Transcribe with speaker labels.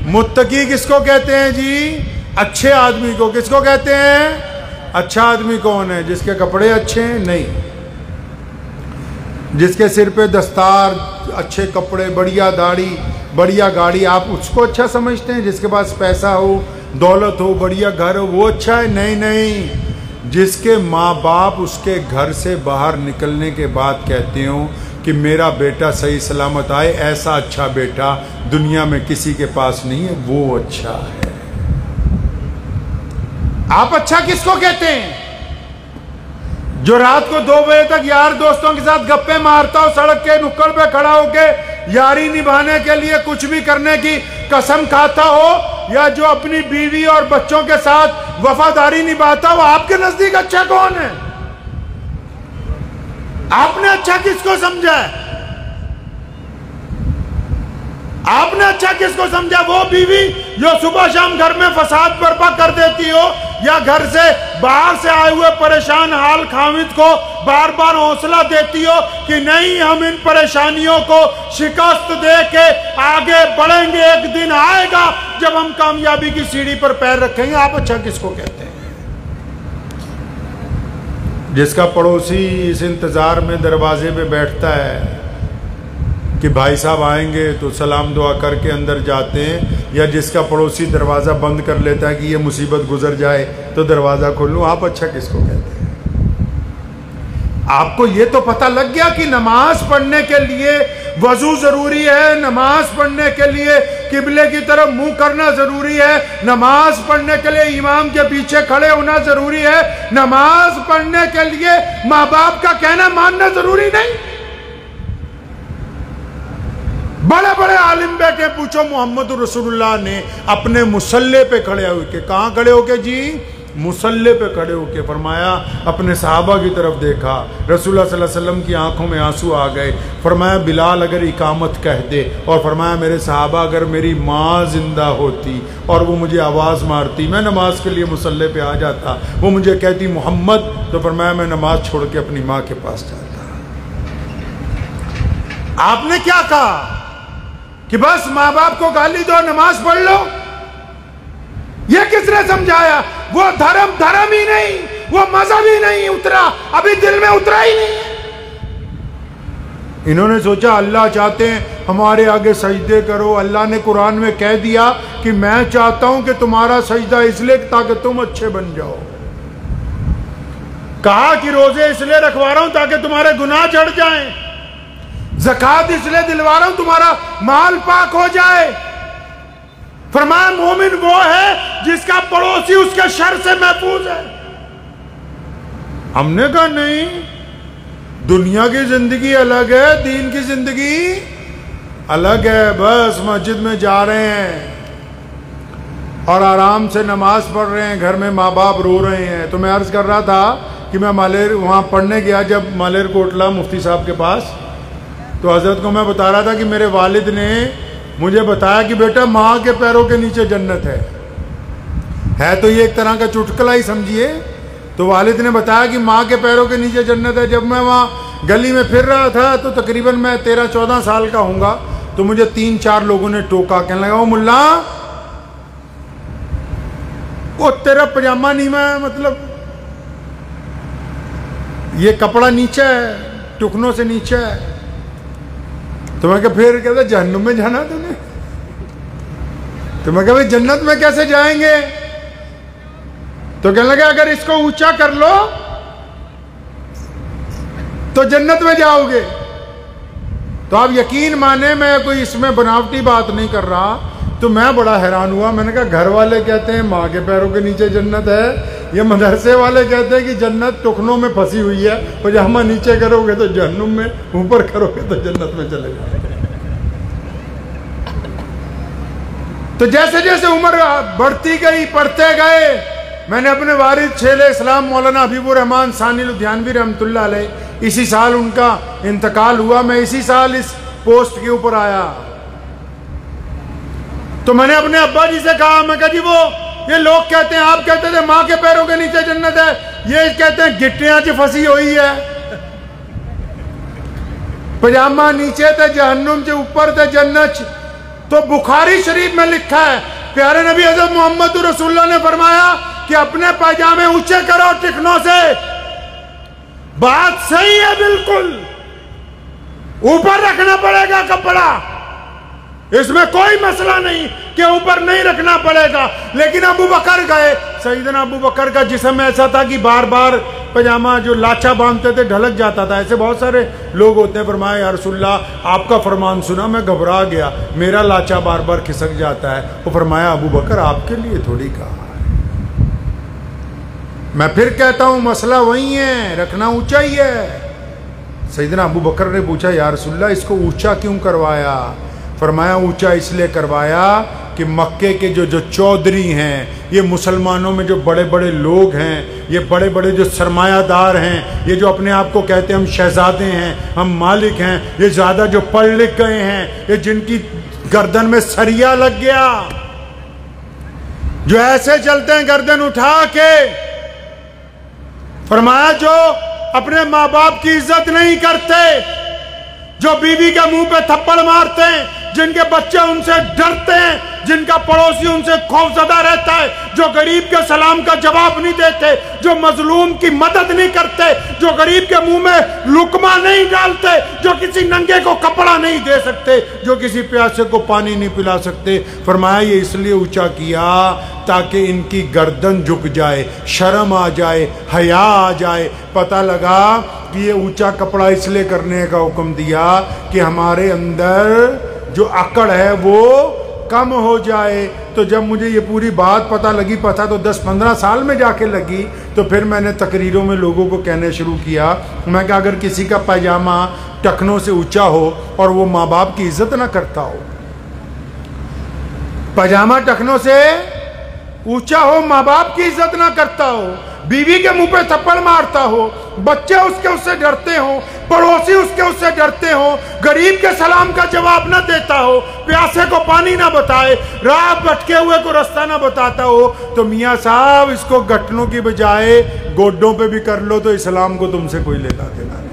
Speaker 1: متقی کس کو کہتے ہیں جی؟ اچھے آدمی کو. کس کو کہتے ہیں؟ اچھا آدمی کون ہے؟ جس کے کپڑے اچھے ہیں؟ نہیں. جس کے سر پہ دستار، اچھے کپڑے، بڑھیا داڑھی، بڑھیا گاڑی، آپ اس کو اچھا سمجھتے ہیں؟ جس کے پاس پیسہ ہو، دولت ہو، بڑھیا گھر ہو، وہ اچھا ہے؟ نہیں نہیں. جس کے ماں باپ اس کے گھر سے باہر نکلنے کے بعد کہتے ہوں کہ میرا بیٹا صحیح سلامت آئے، ایسا اچھا بیٹا دنیا میں کسی کے پاس نہیں ہے، وہ اچھا ہے. آپ اچھا کس کو کہتے ہیں؟ جو رات کو 2 بجے تک یار دوستوں کے ساتھ گپے مارتا ہو، سڑک کے نکڑ پہ کھڑا ہو کے یاری نبھانے کے لیے کچھ بھی کرنے کی قسم کھاتا ہو، یا جو اپنی بیوی اور بچوں کے ساتھ وفاداری نبھاتا ہو، آپ کے نزدیک اچھا کون ہے؟ آپ نے اچھا کس کو سمجھا ہے؟ آپ نے اچھا کس کو سمجھا؟ وہ بیوی جو صبح شام گھر میں فساد برپا کر دیتی ہو، یا گھر سے باہر سے آئے ہوئے پریشان حال خامد کو بار بار حوصلہ دیتی ہو کہ نہیں، ہم ان پریشانیوں کو شکست دے کے آگے بڑھیں گے، ایک دن آئے گا جب ہم کامیابی کی سیڑھی پر پیر رکھیں گے. آپ اچھا کس کو کہتے ہیں؟ جس کا پڑوسی اس انتظار میں دروازے پہ بیٹھتا ہے کہ بھائی صاحب آئیں گے تو سلام دعا کر کے اندر جاتے ہیں، یا جس کا پڑوسی دروازہ بند کر لیتا ہے کہ یہ مصیبت گزر جائے تو دروازہ کھولوں، آپ اچھا کس کو کہتے ہیں؟ آپ کو یہ تو پتہ لگ گیا کہ نماز پڑھنے کے لیے وضو ضروری ہے، نماز پڑھنے کے لیے قبلے کی طرف منہ کرنا ضروری ہے، نماز پڑھنے کے لیے امام کے پیچھے کھڑے ہونا ضروری ہے، نماز پڑھنے کے لیے ماں باپ کا کہنا ماننا ضروری نہیں. بڑے بڑے عالم بیٹھے، پوچھو محمد رسول اللہ نے اپنے مصلی پہ کھڑے ہو کے، کہاں کھڑے ہو کے جی؟ مصلی پہ کھڑے ہو کے فرمایا، اپنے صحابہ کی طرف دیکھا، رسول اللہ صلی اللہ علیہ وسلم کی آنکھوں میں آنسو آ گئے. فرمایا بلال اگر اقامت کہہ دے، اور فرمایا میرے صحابہ اگر میری ماں زندہ ہوتی اور وہ مجھے آواز مارتی، میں نماز کے لیے مصلی پہ آ جاتا، وہ مجھے کہتی محمد، تو فرمایا میں نماز چھوڑ کے اپنی ماں کے پاس جاتا. آپ نے کیا کہا کہ بس ماں باپ کو گالی دو، نماز پڑھ لو؟ یہ کس نے سمجھایا؟ وہ دھرم ہی نہیں، وہ مذہب ہی نہیں اترا، ابھی دل میں اترا ہی نہیں ہے. انہوں نے سوچا اللہ چاہتے ہیں ہمارے آگے سجدے کرو. اللہ نے قرآن میں کہہ دیا کہ میں چاہتا ہوں کہ تمہارا سجدہ اس لیے تاکہ تم اچھے بن جاؤ. کہا کہ روزے اس لیے رکھوا رہا ہوں تاکہ تمہارے گناہ جھڑ جائیں، زکوٰۃ اس لیے دلوا رہا ہوں تمہارا مال پاک ہو جائے. فرمایا مومن وہ ہے جس کا پڑوسی اس کے شر سے محفوظ ہے. ہم نے کہا نہیں، دنیا کی زندگی الگ ہے، دین کی زندگی الگ ہے. بس مسجد میں جا رہے ہیں اور آرام سے نماز پڑھ رہے ہیں، گھر میں ماں باپ رو رہے ہیں. تو میں عرض کر رہا تھا کہ میں وہاں پڑھنے گیا جب مالیر کوٹلہ مفتی صاحب کے پاس، تو حضرت کو میں بتا رہا تھا کہ میرے والد نے مجھے بتایا کہ بیٹا ماں کے پیروں کے نیچے جنت ہے تو یہ ایک طرح کا چٹکلا ہی سمجھیے. تو والد نے بتایا کہ ماں کے پیروں کے نیچے جنت ہے. جب میں وہاں گلی میں پھر رہا تھا تو تقریباً میں 13-14 سال کا ہوں گا، تو مجھے 3-4 لوگوں نے ٹوکا، کہنے لگا وہ ملا وہ تیرا پجامہ نیما ہے، مطلب یہ کپڑا نیچے ہے، ٹکنوں سے نیچے ہے. تو میں کہا پھر کہتا جہنم میں جانا تو نے؟ تو میں کہا بھائی جنت میں کیسے جائیں گے؟ تو کہنے لگا اگر اس کو اونچا کر لو تو جنت میں جاؤ گے. تو آپ یقین مانے میں کوئی اس میں بناوٹی بات نہیں کر رہا. تو میں بڑا حیران ہوا. میں نے کہا گھر والے کہتے ہیں ماں کے پیروں کے نیچے جنت ہے، یہ مدرسے والے کہتے ہیں کہ جنت ٹخنوں میں پھنسی ہوئی ہے، پجامہ نیچے کرو گے تو جہنم میں، اوپر کرو گے تو جنت میں چلے جائیں. تو جیسے جیسے عمر بڑھتی گئی، پڑھتے گئے، میں نے اپنے والد شیخ اسلام مولانا حبیب الرحمان ثانی لدھیانوی رحمۃ اللہ علیہ، اسی سال ان کا انتقال ہوا، میں اسی سال اس پوسٹ کے اوپر آیا. تو میں نے اپنے ابا جی سے کہا، میں کہا جی وہ یہ لوگ کہتے ہیں، آپ کہتے تھے ماں کے پیروں کے نیچے جنت ہے، یہ کہتے ہیں گٹیاں چ پھنسی ہوئی ہے، پجامہ نیچے تے جہنم چ اوپر تے جنت. تو بخاری شریف میں لکھا ہے پیارے نبی حضرت محمد رسول اللہ نے فرمایا کہ اپنے پاجامے اونچے کرو ٹکنوں سے. بات صحیح ہے بالکل, اوپر رکھنا پڑے گا کپڑا, اس میں کوئی مسئلہ نہیں کہ اوپر نہیں رکھنا پڑے گا. لیکن ابو بکر گئے, سیدنا ابو بکر کا جسم ایسا تھا کہ بار بار پجامہ جو لاچا باندھتے تھے ڈھلک جاتا تھا. ایسے بہت سارے لوگ ہوتے ہیں. فرمایا یا رسول اللہ آپ کا فرمان سنا میں گھبرا گیا, میرا لاچا بار بار کھسک جاتا ہے. وہ فرمایا ابو بکر آپ کے لیے تھوڑی کہا ہے, میں پھر کہتا ہوں مسئلہ وہی ہے, رکھنا اونچا ہی ہے. سیدنا ابو بکر نے پوچھا یا رسول اللہ اس کو اونچا کیوں کروایا؟ فرمایا اونچا اس لیے کروایا کہ مکے کے جو چودھری ہیں, یہ مسلمانوں میں جو بڑے بڑے لوگ ہیں, یہ بڑے بڑے جو سرمایہ دار ہیں, یہ جو اپنے آپ کو کہتے ہیں ہم شہزادے ہیں, ہم مالک ہیں, یہ زیادہ جو پڑھ لکھ گئے ہیں, یہ جن کی گردن میں سریا لگ گیا, جو ایسے چلتے ہیں گردن اٹھا کے. فرمایا جو اپنے ماں باپ کی عزت نہیں کرتے, جو بیوی کے منہ پہ تھپڑ مارتے ہیں, جن کے بچے ان سے ڈرتے ہیں, جن کا پڑوسی ان سے خوفزدہ رہتا ہے, جو غریب کے سلام کا جواب نہیں دیتے, جو مظلوم کی مدد نہیں کرتے, جو غریب کے منہ میں لقمہ نہیں ڈالتے, جو کسی ننگے کو کپڑا نہیں دے سکتے, جو کسی پیاسے کو پانی نہیں پلا سکتے. فرمایا یہ اس لیے اونچا کیا تاکہ ان کی گردن جھک جائے, شرم آ جائے, حیا آ جائے. پتہ لگا کہ یہ اونچا کپڑا اس لیے کرنے کا حکم دیا کہ ہمارے اندر جو عقل ہے وہ کم ہو جائے. تو جب مجھے یہ پوری بات پتہ لگی, پتہ تو 10-15 سال میں جا کے لگی, تو پھر میں نے تقریروں میں لوگوں کو کہنے شروع کیا, میں کہ اگر کسی کا پاجامہ ٹخنوں سے اونچا ہو اور وہ ماں باپ کی عزت نہ کرتا ہو, پاجامہ ٹخنوں سے اونچا ہو, ماں باپ کی عزت نہ کرتا ہو, بیوی کے منہ پہ تھپڑ مارتا ہو, بچے اس سے ڈرتے ہوں, پڑوسی اس سے ڈرتے ہوں, غریب کے سلام کا جواب نہ دیتا ہو, پیاسے کو پانی نہ بتائے, راہ بھٹکے ہوئے کو رستہ نہ بتاتا ہو, تو میاں صاحب اس کو گھٹنوں کی بجائے گوڈوں پہ بھی کر لو تو اسلام کو تم سے کوئی لینا دینا نہیں.